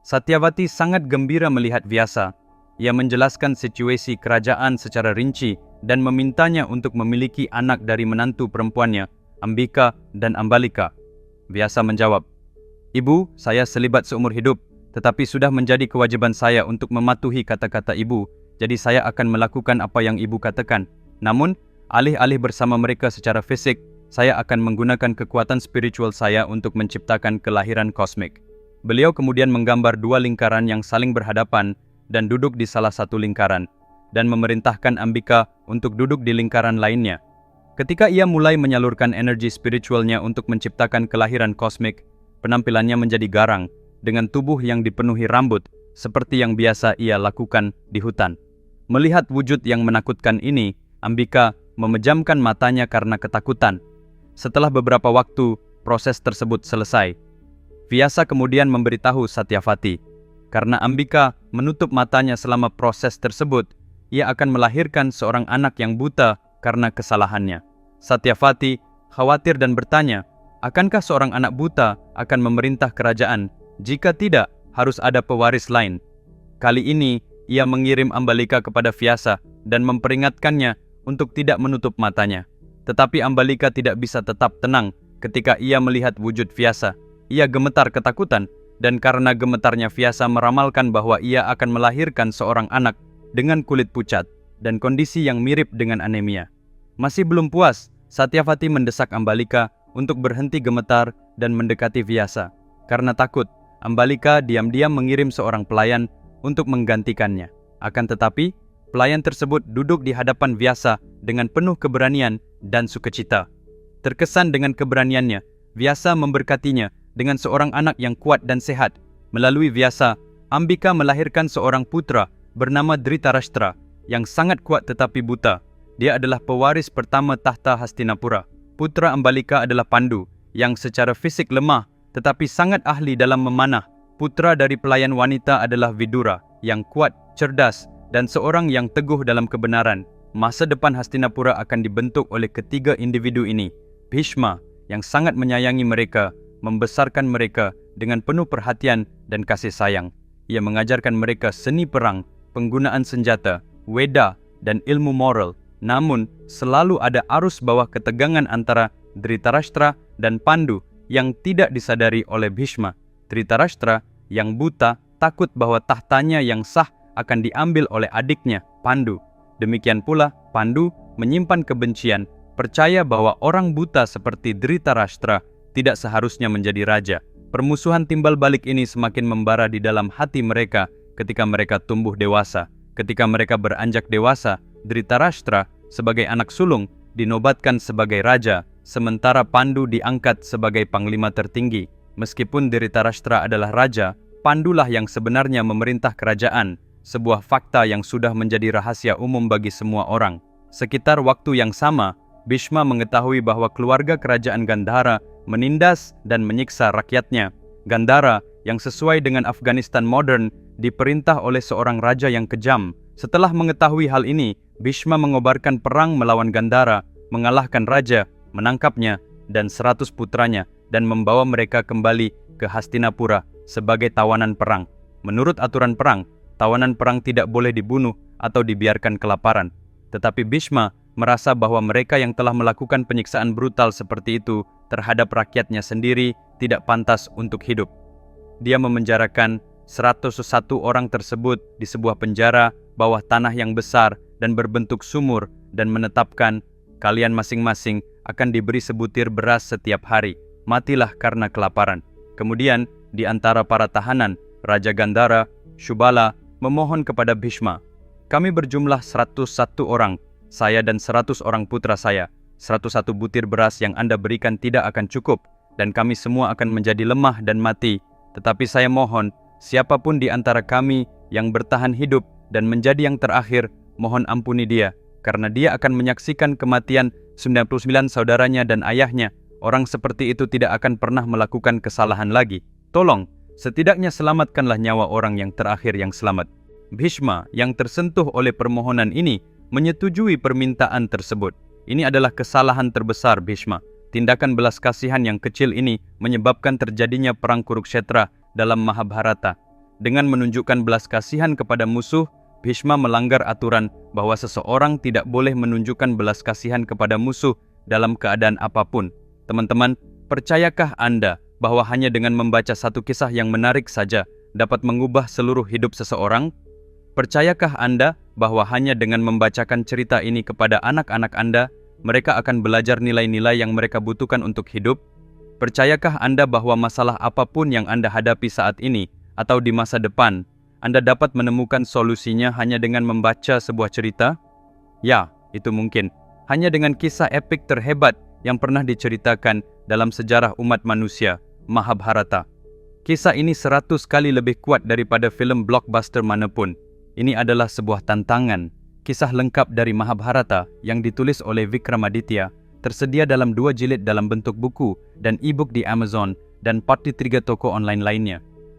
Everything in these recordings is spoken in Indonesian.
Satyavati sangat gembira melihat Vyasa. Ia menjelaskan situasi kerajaan secara rinci dan memintanya untuk memiliki anak dari menantu perempuannya, Ambika dan Ambalika. Vyasa menjawab, "Ibu, saya selibat seumur hidup, tetapi sudah menjadi kewajiban saya untuk mematuhi kata-kata ibu, jadi saya akan melakukan apa yang ibu katakan. Namun, alih-alih bersama mereka secara fisik, saya akan menggunakan kekuatan spiritual saya untuk menciptakan kelahiran kosmik." Beliau kemudian menggambar dua lingkaran yang saling berhadapan dan duduk di salah satu lingkaran, dan memerintahkan Ambika untuk duduk di lingkaran lainnya. Ketika ia mulai menyalurkan energi spiritualnya untuk menciptakan kelahiran kosmik, penampilannya menjadi garang, dengan tubuh yang dipenuhi rambut, seperti yang biasa ia lakukan di hutan. Melihat wujud yang menakutkan ini, Ambika memejamkan matanya karena ketakutan. Setelah beberapa waktu, proses tersebut selesai. Vyasa kemudian memberitahu Satyavati, karena Ambika menutup matanya selama proses tersebut, ia akan melahirkan seorang anak yang buta karena kesalahannya. Satyavati khawatir dan bertanya, akankah seorang anak buta akan memerintah kerajaan? Jika tidak, harus ada pewaris lain. Kali ini, ia mengirim Ambalika kepada Vyasa dan memperingatkannya untuk tidak menutup matanya. Tetapi Ambalika tidak bisa tetap tenang ketika ia melihat wujud Vyasa. Ia gemetar ketakutan, dan karena gemetarnya Vyasa meramalkan bahwa ia akan melahirkan seorang anak dengan kulit pucat dan kondisi yang mirip dengan anemia. Masih belum puas, Satyavati mendesak Ambalika untuk berhenti gemetar dan mendekati Vyasa. Karena takut, Ambalika diam-diam mengirim seorang pelayan untuk menggantikannya. Akan tetapi, pelayan tersebut duduk di hadapan Vyasa dengan penuh keberanian dan sukacita. Terkesan dengan keberaniannya, Vyasa memberkatinya dengan seorang anak yang kuat dan sehat. Melalui Vyasa, Ambika melahirkan seorang putra bernama Dhritarashtra yang sangat kuat tetapi buta. Dia adalah pewaris pertama tahta Hastinapura. Putra Ambalika adalah Pandu yang secara fisik lemah tetapi sangat ahli dalam memanah. Putra dari pelayan wanita adalah Vidura yang kuat, cerdas, dan seorang yang teguh dalam kebenaran. Masa depan Hastinapura akan dibentuk oleh ketiga individu ini. Bhishma yang sangat menyayangi mereka, membesarkan mereka dengan penuh perhatian dan kasih sayang. Ia mengajarkan mereka seni perang, penggunaan senjata, Weda, dan ilmu moral. Namun, selalu ada arus bawah ketegangan antara Dhritarashtra dan Pandu yang tidak disadari oleh Bhishma. Dhritarashtra yang buta takut bahwa tahtanya yang sah akan diambil oleh adiknya, Pandu. Demikian pula, Pandu menyimpan kebencian, percaya bahwa orang buta seperti Dhritarashtra tidak seharusnya menjadi raja. Permusuhan timbal balik ini semakin membara di dalam hati mereka ketika mereka tumbuh dewasa. Ketika mereka beranjak dewasa, Dhritarashtra sebagai anak sulung dinobatkan sebagai raja, sementara Pandu diangkat sebagai panglima tertinggi. Meskipun Dhritarashtra adalah raja, Pandulah yang sebenarnya memerintah kerajaan, sebuah fakta yang sudah menjadi rahasia umum bagi semua orang. Sekitar waktu yang sama, Bhishma mengetahui bahwa keluarga kerajaan Gandhara menindas dan menyiksa rakyatnya. Gandhara yang sesuai dengan Afghanistan modern diperintah oleh seorang raja yang kejam. Setelah mengetahui hal ini, Bhishma mengobarkan perang melawan Gandhara, mengalahkan raja, menangkapnya dan 100 putranya dan membawa mereka kembali ke Hastinapura sebagai tawanan perang. Menurut aturan perang, tawanan perang tidak boleh dibunuh atau dibiarkan kelaparan. Tetapi Bhishma merasa bahwa mereka yang telah melakukan penyiksaan brutal seperti itu terhadap rakyatnya sendiri tidak pantas untuk hidup. Dia memenjarakan 101 orang tersebut di sebuah penjara bawah tanah yang besar dan berbentuk sumur dan menetapkan kalian masing-masing akan diberi sebutir beras setiap hari. Matilah karena kelaparan. Kemudian di antara para tahanan, Raja Gandhara, Shubala, memohon kepada Bhishma, kami berjumlah 101 orang, saya dan 100 orang putra saya. 101 butir beras yang Anda berikan tidak akan cukup, dan kami semua akan menjadi lemah dan mati. Tetapi saya mohon, siapapun di antara kami yang bertahan hidup dan menjadi yang terakhir, mohon ampuni dia, karena dia akan menyaksikan kematian 99 saudaranya dan ayahnya. Orang seperti itu tidak akan pernah melakukan kesalahan lagi. Tolong, setidaknya selamatkanlah nyawa orang yang terakhir yang selamat. Bhishma yang tersentuh oleh permohonan ini menyetujui permintaan tersebut. Ini adalah kesalahan terbesar Bhishma. Tindakan belas kasihan yang kecil ini menyebabkan terjadinya perang Kurukshetra dalam Mahabharata. Dengan menunjukkan belas kasihan kepada musuh, Bhishma melanggar aturan bahwa seseorang tidak boleh menunjukkan belas kasihan kepada musuh dalam keadaan apapun. Teman-teman, percayakah Anda bahwa hanya dengan membaca satu kisah yang menarik saja dapat mengubah seluruh hidup seseorang? Percayakah Anda bahwa hanya dengan membacakan cerita ini kepada anak-anak Anda, mereka akan belajar nilai-nilai yang mereka butuhkan untuk hidup? Percayakah Anda bahwa masalah apapun yang Anda hadapi saat ini atau di masa depan, Anda dapat menemukan solusinya hanya dengan membaca sebuah cerita? Ya, itu mungkin. Hanya dengan kisah epik terhebat yang pernah diceritakan dalam sejarah umat manusia, Mahabharata. Kisah ini 100 kali lebih kuat daripada filem blockbuster manapun. Ini adalah sebuah tantangan. Kisah lengkap dari Mahabharata yang ditulis oleh Vikramaditya tersedia dalam 2 jilid dalam bentuk buku dan e-book di Amazon dan 43 toko online lainnya.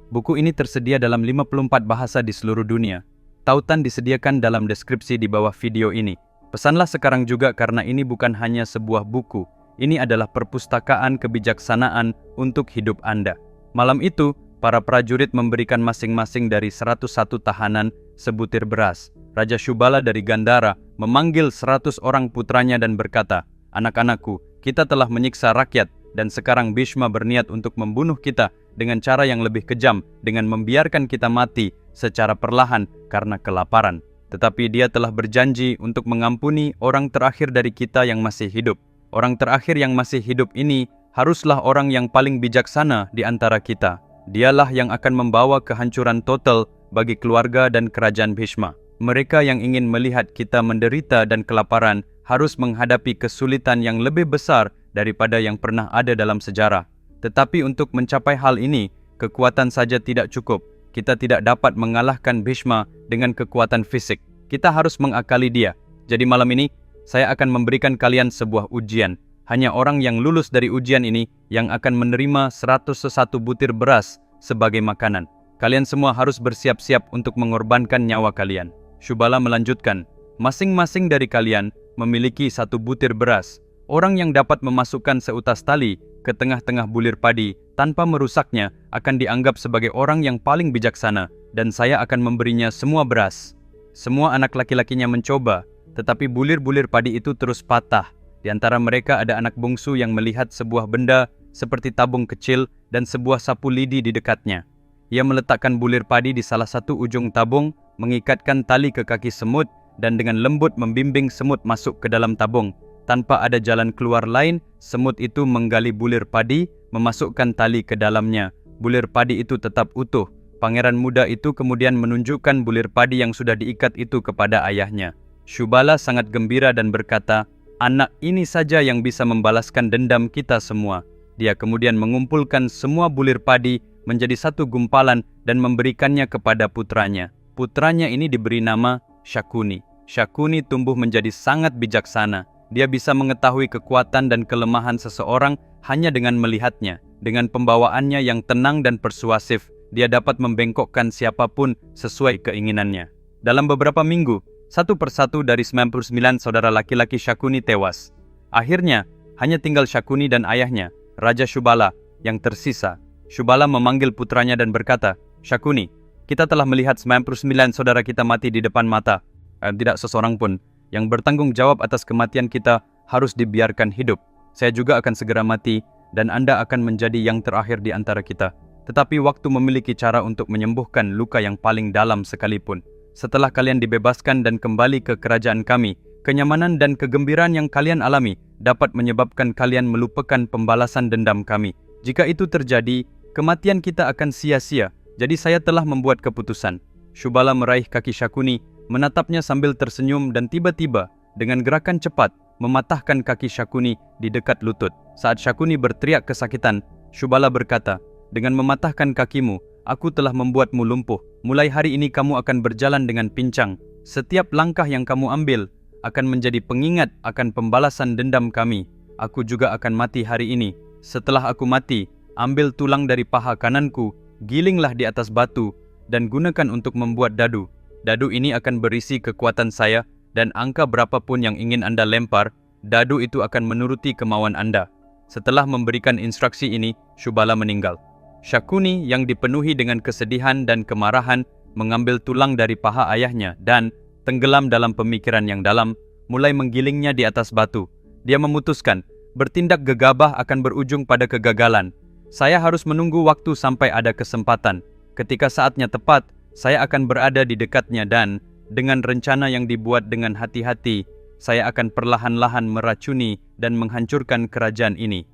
Buku ini tersedia dalam 54 bahasa di seluruh dunia. Tautan disediakan dalam deskripsi di bawah video ini. Pesanlah sekarang juga karena ini bukan hanya sebuah buku. Ini adalah perpustakaan kebijaksanaan untuk hidup Anda. Malam itu, para prajurit memberikan masing-masing dari 101 tahanan sebutir beras. Raja Shubala dari Gandhara memanggil 100 orang putranya dan berkata, "Anak-anakku, kita telah menyiksa rakyat dan sekarang Bhishma berniat untuk membunuh kita dengan cara yang lebih kejam dengan membiarkan kita mati secara perlahan karena kelaparan. Tetapi dia telah berjanji untuk mengampuni orang terakhir dari kita yang masih hidup. Orang terakhir yang masih hidup ini haruslah orang yang paling bijaksana di antara kita. Dialah yang akan membawa kehancuran total bagi keluarga dan kerajaan Bhishma. Mereka yang ingin melihat kita menderita dan kelaparan harus menghadapi kesulitan yang lebih besar daripada yang pernah ada dalam sejarah. Tetapi untuk mencapai hal ini, kekuatan saja tidak cukup. Kita tidak dapat mengalahkan Bhishma dengan kekuatan fisik. Kita harus mengakali dia. Jadi malam ini, saya akan memberikan kalian sebuah ujian. Hanya orang yang lulus dari ujian ini yang akan menerima 101 butir beras sebagai makanan. Kalian semua harus bersiap-siap untuk mengorbankan nyawa kalian." Shubala melanjutkan, "Masing-masing dari kalian memiliki 1 butir beras. Orang yang dapat memasukkan seutas tali ke tengah-tengah bulir padi tanpa merusaknya akan dianggap sebagai orang yang paling bijaksana, dan saya akan memberinya semua beras." Semua anak laki-lakinya mencoba, tetapi bulir-bulir padi itu terus patah. Di antara mereka ada anak bungsu yang melihat sebuah benda seperti tabung kecil dan sebuah sapu lidi di dekatnya. Ia meletakkan bulir padi di salah satu ujung tabung, mengikatkan tali ke kaki semut, dan dengan lembut membimbing semut masuk ke dalam tabung. Tanpa ada jalan keluar lain, semut itu menggali bulir padi, memasukkan tali ke dalamnya. Bulir padi itu tetap utuh. Pangeran muda itu kemudian menunjukkan bulir padi yang sudah diikat itu kepada ayahnya. Shubala sangat gembira dan berkata, "Anak ini saja yang bisa membalaskan dendam kita semua." Dia kemudian mengumpulkan semua bulir padi menjadi satu gumpalan dan memberikannya kepada putranya. Putranya ini diberi nama Shakuni. Shakuni tumbuh menjadi sangat bijaksana. Dia bisa mengetahui kekuatan dan kelemahan seseorang hanya dengan melihatnya. Dengan pembawaannya yang tenang dan persuasif, dia dapat membengkokkan siapapun sesuai keinginannya. Dalam beberapa minggu, satu persatu dari 99 saudara laki-laki Shakuni tewas. Akhirnya, hanya tinggal Shakuni dan ayahnya, Raja Shubala, yang tersisa. Shubala memanggil putranya dan berkata, "Shakuni, kita telah melihat 99 saudara kita mati di depan mata. Tidak seseorang pun yang bertanggung jawab atas kematian kita harus dibiarkan hidup. Saya juga akan segera mati dan Anda akan menjadi yang terakhir di antara kita. Tetapi waktu memiliki cara untuk menyembuhkan luka yang paling dalam sekalipun. Setelah kalian dibebaskan dan kembali ke kerajaan kami, kenyamanan dan kegembiraan yang kalian alami dapat menyebabkan kalian melupakan pembalasan dendam kami. Jika itu terjadi, kematian kita akan sia-sia. Jadi saya telah membuat keputusan." Shubala meraih kaki Shakuni, menatapnya sambil tersenyum dan tiba-tiba dengan gerakan cepat mematahkan kaki Shakuni di dekat lutut. Saat Shakuni berteriak kesakitan, Shubala berkata, "Dengan mematahkan kakimu, aku telah membuatmu lumpuh. Mulai hari ini kamu akan berjalan dengan pincang. Setiap langkah yang kamu ambil akan menjadi pengingat akan pembalasan dendam kami. Aku juga akan mati hari ini. Setelah aku mati, ambil tulang dari paha kananku, gilinglah di atas batu, dan gunakan untuk membuat dadu. Dadu ini akan berisi kekuatan saya, dan angka berapapun yang ingin Anda lempar, dadu itu akan menuruti kemauan Anda." Setelah memberikan instruksi ini, Shubala meninggal. Shakuni yang dipenuhi dengan kesedihan dan kemarahan mengambil tulang dari paha ayahnya dan, tenggelam dalam pemikiran yang dalam, mulai menggilingnya di atas batu. Dia memutuskan, bertindak gegabah akan berujung pada kegagalan. Saya harus menunggu waktu sampai ada kesempatan. Ketika saatnya tepat, saya akan berada di dekatnya dan, dengan rencana yang dibuat dengan hati-hati, saya akan perlahan-lahan meracuni dan menghancurkan kerajaan ini.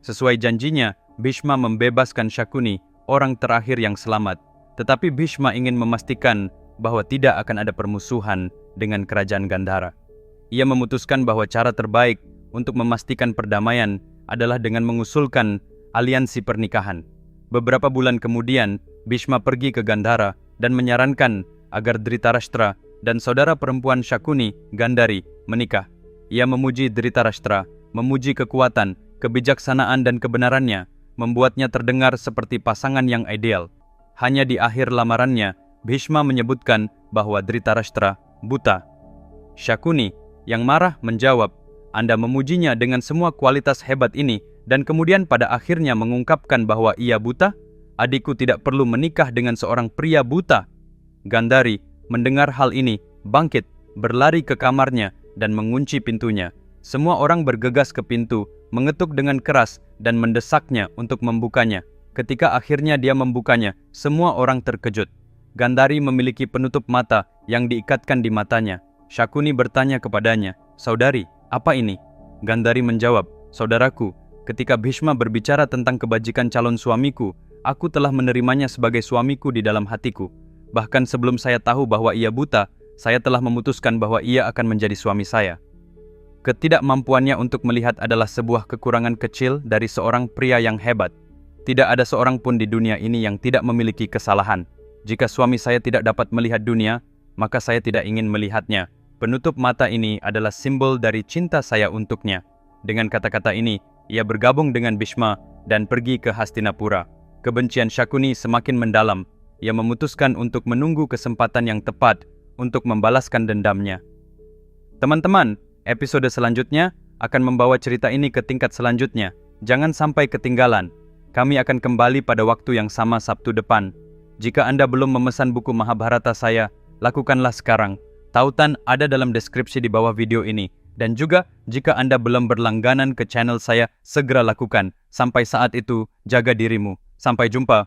Sesuai janjinya, Bhishma membebaskan Shakuni, orang terakhir yang selamat. Tetapi Bhishma ingin memastikan bahwa tidak akan ada permusuhan dengan kerajaan Gandhara. Ia memutuskan bahwa cara terbaik untuk memastikan perdamaian adalah dengan mengusulkan aliansi pernikahan. Beberapa bulan kemudian, Bhishma pergi ke Gandhara dan menyarankan agar Dhritarashtra dan saudara perempuan Shakuni, Gandhari, menikah. Ia memuji Dhritarashtra, memuji kekuatan, kebijaksanaan dan kebenarannya, membuatnya terdengar seperti pasangan yang ideal. Hanya di akhir lamarannya, Bhishma menyebutkan bahwa Dhritarashtra buta. Shakuni yang marah menjawab, "Anda memujinya dengan semua kualitas hebat ini dan kemudian pada akhirnya mengungkapkan bahwa ia buta? Adikku tidak perlu menikah dengan seorang pria buta." Gandhari mendengar hal ini, bangkit, berlari ke kamarnya dan mengunci pintunya. Semua orang bergegas ke pintu, mengetuk dengan keras dan mendesaknya untuk membukanya. Ketika akhirnya dia membukanya, semua orang terkejut. Gandhari memiliki penutup mata yang diikatkan di matanya. Shakuni bertanya kepadanya, "Saudari, apa ini?" Gandhari menjawab, "Saudaraku, ketika Bhishma berbicara tentang kebajikan calon suamiku, aku telah menerimanya sebagai suamiku di dalam hatiku. Bahkan sebelum saya tahu bahwa ia buta, saya telah memutuskan bahwa ia akan menjadi suami saya." Ketidakmampuannya untuk melihat adalah sebuah kekurangan kecil dari seorang pria yang hebat. Tidak ada seorang pun di dunia ini yang tidak memiliki kesalahan. Jika suami saya tidak dapat melihat dunia, maka saya tidak ingin melihatnya. Penutup mata ini adalah simbol dari cinta saya untuknya. Dengan kata-kata ini, ia bergabung dengan Bhishma dan pergi ke Hastinapura. Kebencian Shakuni semakin mendalam. Ia memutuskan untuk menunggu kesempatan yang tepat untuk membalaskan dendamnya. Teman-teman, episode selanjutnya akan membawa cerita ini ke tingkat selanjutnya. Jangan sampai ketinggalan. Kami akan kembali pada waktu yang sama Sabtu depan. Jika Anda belum memesan buku Mahabharata saya, lakukanlah sekarang. Tautan ada dalam deskripsi di bawah video ini. Dan juga, jika Anda belum berlangganan ke channel saya, segera lakukan. Sampai saat itu, jaga dirimu. Sampai jumpa.